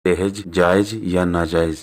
दहेज जायज या नाजायज।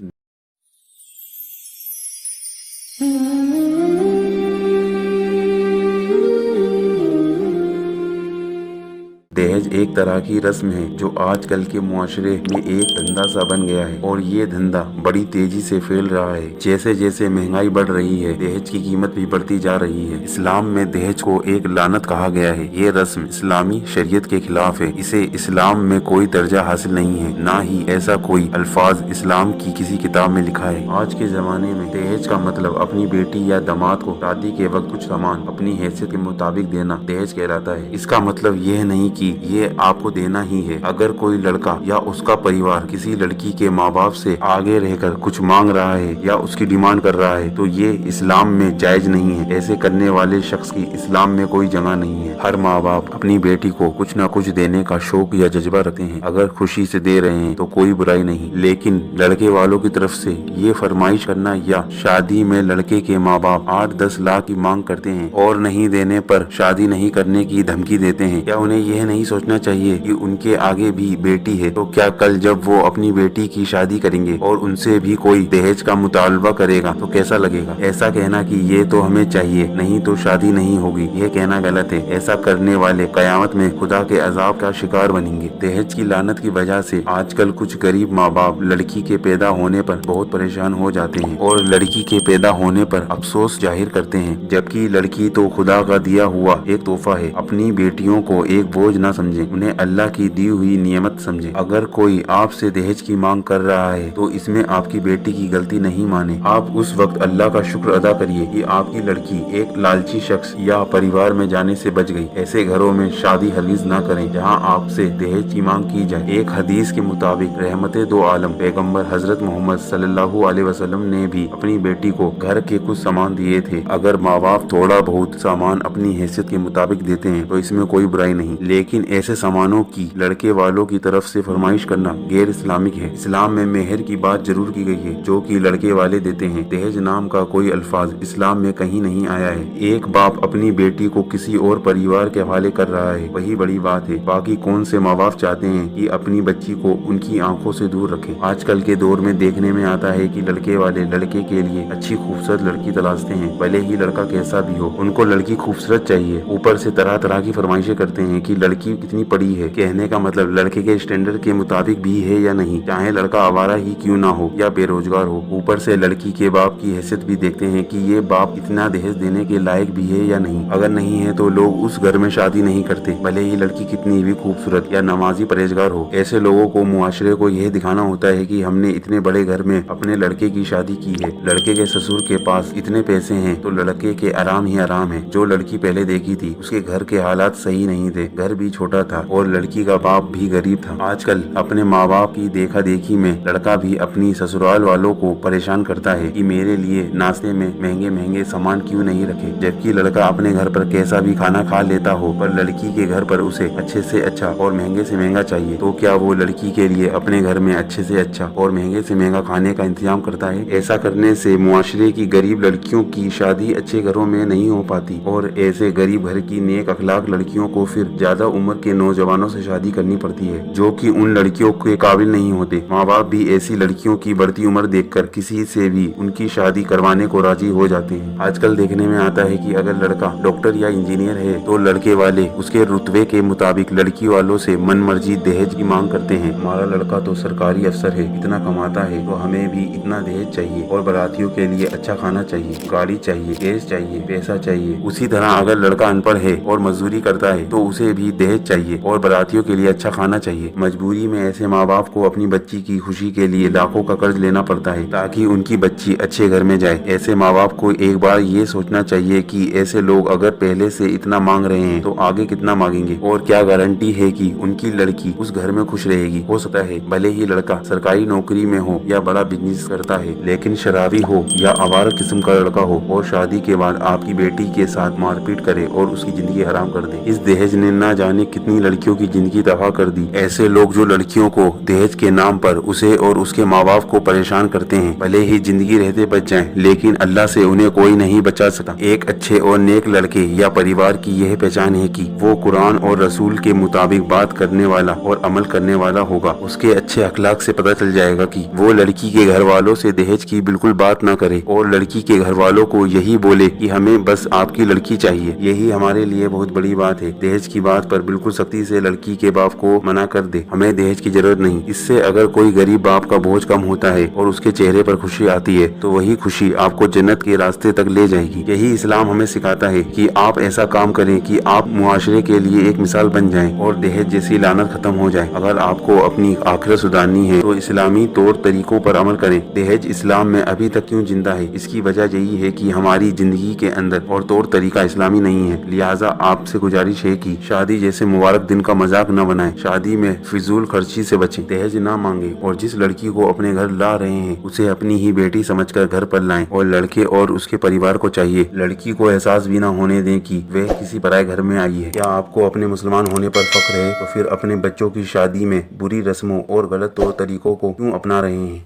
दहेज एक तरह की रस्म है जो आजकल के मुआशरे में एक धंधा सा बन गया है और ये धंधा बड़ी तेजी से फैल रहा है। जैसे जैसे महंगाई बढ़ रही है दहेज की कीमत भी बढ़ती जा रही है। इस्लाम में दहेज को एक लानत कहा गया है। ये रस्म इस्लामी शरीयत के खिलाफ है। इसे इस्लाम में कोई दर्जा हासिल नहीं है, ना ही ऐसा कोई अल्फाज इस्लाम की किसी किताब में लिखा है। आज के जमाने में दहेज का मतलब अपनी बेटी या दामाद को शादी के वक्त कुछ सामान अपनी हैसियत के मुताबिक देना दहेज कहलाता है। इसका मतलब यह नहीं कि ये आपको देना ही है। अगर कोई लड़का या उसका परिवार किसी लड़की के माँ बाप से आगे रहकर कुछ मांग रहा है या उसकी डिमांड कर रहा है तो ये इस्लाम में जायज नहीं है। ऐसे करने वाले शख्स की इस्लाम में कोई जगह नहीं है। हर माँ बाप अपनी बेटी को कुछ न कुछ देने का शौक या जज्बा रखते हैं। अगर खुशी से दे रहे हैं तो कोई बुराई नहीं, लेकिन लड़के वालों की तरफ से ये फरमाइश करना या शादी में लड़के के माँ बाप 8-10 लाख की मांग करते हैं और नहीं देने पर शादी नहीं करने की धमकी देते हैं, क्या उन्हें यह नहीं सोचना चाहिए कि उनके आगे भी बेटी है? तो क्या कल जब वो अपनी बेटी की शादी करेंगे और उनसे भी कोई दहेज का मुतालबा करेगा तो कैसा लगेगा? ऐसा कहना कि ये तो हमें चाहिए नहीं तो शादी नहीं होगी, यह कहना गलत है। ऐसा करने वाले कयामत में खुदा के अजाब का शिकार बनेंगे। दहेज की लानत की वजह से आजकल कुछ गरीब माँ बाप लड़की के पैदा होने पर बहुत परेशान हो जाते हैं और लड़की के पैदा होने पर अफसोस जाहिर करते हैं, जबकि लड़की तो खुदा का दिया हुआ एक तोहफा है। अपनी बेटियों को एक बोझ न समझे, उन्हें अल्लाह की दी हुई नियमत समझे। अगर कोई आपसे दहेज की मांग कर रहा है तो इसमें आपकी बेटी की गलती नहीं माने। आप उस वक्त अल्लाह का शुक्र अदा करिए कि आपकी लड़की एक लालची शख्स या परिवार में जाने से बच गई। ऐसे घरों में शादी हरगिज ना करें जहां आपसे दहेज की मांग की जाए। एक हदीस के मुताबिक रहमते दो आलम पैगम्बर हजरत मोहम्मद सल्लल्लाहु अलैहि वसल्लम ने भी अपनी बेटी को घर के कुछ सामान दिए थे। अगर माँ बाप थोड़ा बहुत सामान अपनी हैसियत के मुताबिक देते हैं तो इसमें कोई बुराई नहीं, लेकिन ऐसे सामानों की लड़के वालों की तरफ से फरमाइश करना गैर इस्लामिक है। इस्लाम में मेहर की बात जरूर की गई है जो कि लड़के वाले देते हैं। दहेज नाम का कोई अल्फाज इस्लाम में कहीं नहीं आया है। एक बाप अपनी बेटी को किसी और परिवार के हवाले कर रहा है वही बड़ी बात है। बाकी कौन से माँ बाप चाहते हैं कि अपनी बच्ची को उनकी आंखों से दूर रखें? आजकल के दौर में देखने में आता है कि लड़के वाले लड़के के लिए अच्छी खूबसूरत लड़की तलाशते हैं, भले ही लड़का कैसा भी हो। उनको लड़की खूबसूरत चाहिए, ऊपर से तरह तरह की फरमाइशें करते हैं कि लड़की कितनी पढ़ी है। कहने का मतलब लड़के के स्टैंडर्ड के मुताबिक भी है या नहीं, चाहे लड़का आवारा ही क्यों ना हो या बेरोजगार हो। ऊपर से लड़की के बाप की हैसियत भी देखते हैं कि ये बाप इतना दहेज देने के लायक भी है या नहीं। अगर नहीं है तो लोग उस घर में शादी नहीं करते, भले ही लड़की कितनी भी खूबसूरत या नमाजी परहेजगार हो। ऐसे लोगों को मुआशरे को यह दिखाना होता है कि हमने इतने बड़े घर में अपने लड़के की शादी की है। लड़के के ससुर के पास इतने पैसे हैं तो लड़के के आराम ही आराम है। जो लड़की पहले देखी थी उसके घर के हालात सही नहीं थे, घर भी छोटा था और लड़की का बाप भी गरीब था। आजकल अपने माँ बाप की देखा देखी में लड़का भी अपनी ससुराल वालों को परेशान करता है कि मेरे लिए नाश्ते में महंगे महंगे सामान क्यों नहीं रखे, जबकि लड़का अपने घर पर कैसा भी खाना खा लेता हो पर लड़की के घर पर उसे अच्छे से अच्छा और महंगे से महंगा चाहिए। तो क्या वो लड़की के लिए अपने घर में अच्छे से अच्छा और महंगे से महंगा खाने का इंतजाम करता है? ऐसा करने से मुआशरे की गरीब लड़कियों की शादी अच्छे घरों में नहीं हो पाती और ऐसे गरीब घर की नेक अखलाक लड़कियों को फिर ज्यादा उम्र के नौजवानों से शादी करनी पड़ती है जो कि उन लड़कियों के काबिल नहीं होते। माँ बाप भी ऐसी लड़कियों की बढ़ती उम्र देखकर किसी से भी उनकी शादी करवाने को राजी हो जाते हैं। आजकल देखने में आता है कि अगर लड़का डॉक्टर या इंजीनियर है तो लड़के वाले उसके रुतबे के मुताबिक लड़की वालों से मन मर्जी दहेज की मांग करते हैं। हमारा लड़का तो सरकारी अफसर है, इतना कमाता है तो हमें भी इतना दहेज चाहिए और बारातियों के लिए अच्छा खाना चाहिए, गाड़ी चाहिए, गैस चाहिए, पैसा चाहिए। उसी तरह अगर लड़का अनपढ़ है और मजदूरी करता है तो उसे भी दहेज चाहिए और बारातियों के लिए अच्छा खाना चाहिए। मजबूरी में ऐसे माँ बाप को अपनी बच्ची की खुशी के लिए लाखों का कर्ज लेना पड़ता है ताकि उनकी बच्ची अच्छे घर में जाए। ऐसे माँ बाप को एक बार ये सोचना चाहिए कि ऐसे लोग अगर पहले से इतना मांग रहे हैं तो आगे कितना मांगेंगे और क्या गारंटी है कि उनकी लड़की उस घर में खुश रहेगी। हो सकता है भले ही लड़का सरकारी नौकरी में हो या बड़ा बिजनेस करता है, लेकिन शराबी हो या आवारा किस्म का लड़का हो और शादी के बाद आपकी बेटी के साथ मारपीट करे और उसकी जिंदगी हराम कर दे। इस दहेज ने ना जाने कितनी लड़कियों की जिंदगी तबाह कर दी। ऐसे लोग जो लड़कियों को दहेज के नाम पर उसे और उसके माँ बाप को परेशान करते हैं, भले ही जिंदगी रहते बच जाएं, लेकिन अल्लाह से उन्हें कोई नहीं बचा सकता। एक अच्छे और नेक लड़के या परिवार की यह पहचान है कि वो कुरान और रसूल के मुताबिक बात करने वाला और अमल करने वाला होगा। उसके अच्छे अखलाक से पता चल जाएगा कि वो लड़की के घर वालों से दहेज की बिल्कुल बात ना करे और लड़की के घर वालों को यही बोले कि हमें बस आपकी लड़की चाहिए। यही हमारे लिए बहुत बड़ी बात है। दहेज की बात पर बिल्कुल सख्ती से लड़की के बाप को मना कर दे, हमें दहेज की जरूरत नहीं। इससे अगर कोई गरीब बाप का बोझ कम होता है और उसके चेहरे पर खुशी आती है तो वही खुशी आपको जन्नत के रास्ते तक ले जाएगी। यही इस्लाम हमें सिखाता है कि आप ऐसा काम करें कि आप मुआशरे के लिए एक मिसाल बन जाएं और दहेज जैसी लानत खत्म हो जाए। अगर आपको अपनी आखिरत सुधारनी है तो इस्लामी तौर तरीकों पर अमल करें। दहेज इस्लाम में अभी तक क्यों जिंदा है? इसकी वजह यही है कि हमारी जिंदगी के अंदर और तौर तरीका इस्लामी नहीं है। लिहाजा आपसे गुजारिश है कि शादी जैसे मुबारक दिन का मजाक न बनाएं। शादी में फिजूल खर्ची से बचें, दहेज ना मांगे और जिस लड़की को अपने घर ला रहे हैं उसे अपनी ही बेटी समझकर घर पर लाएं। और लड़के और उसके परिवार को चाहिए लड़की को एहसास भी ना होने दें कि वह किसी पराये घर में आई है। क्या आपको अपने मुसलमान होने पर फख्र है तो फिर अपने बच्चों की शादी में बुरी रस्मों और गलत तौर तरीकों को क्यों अपना रहे हैं?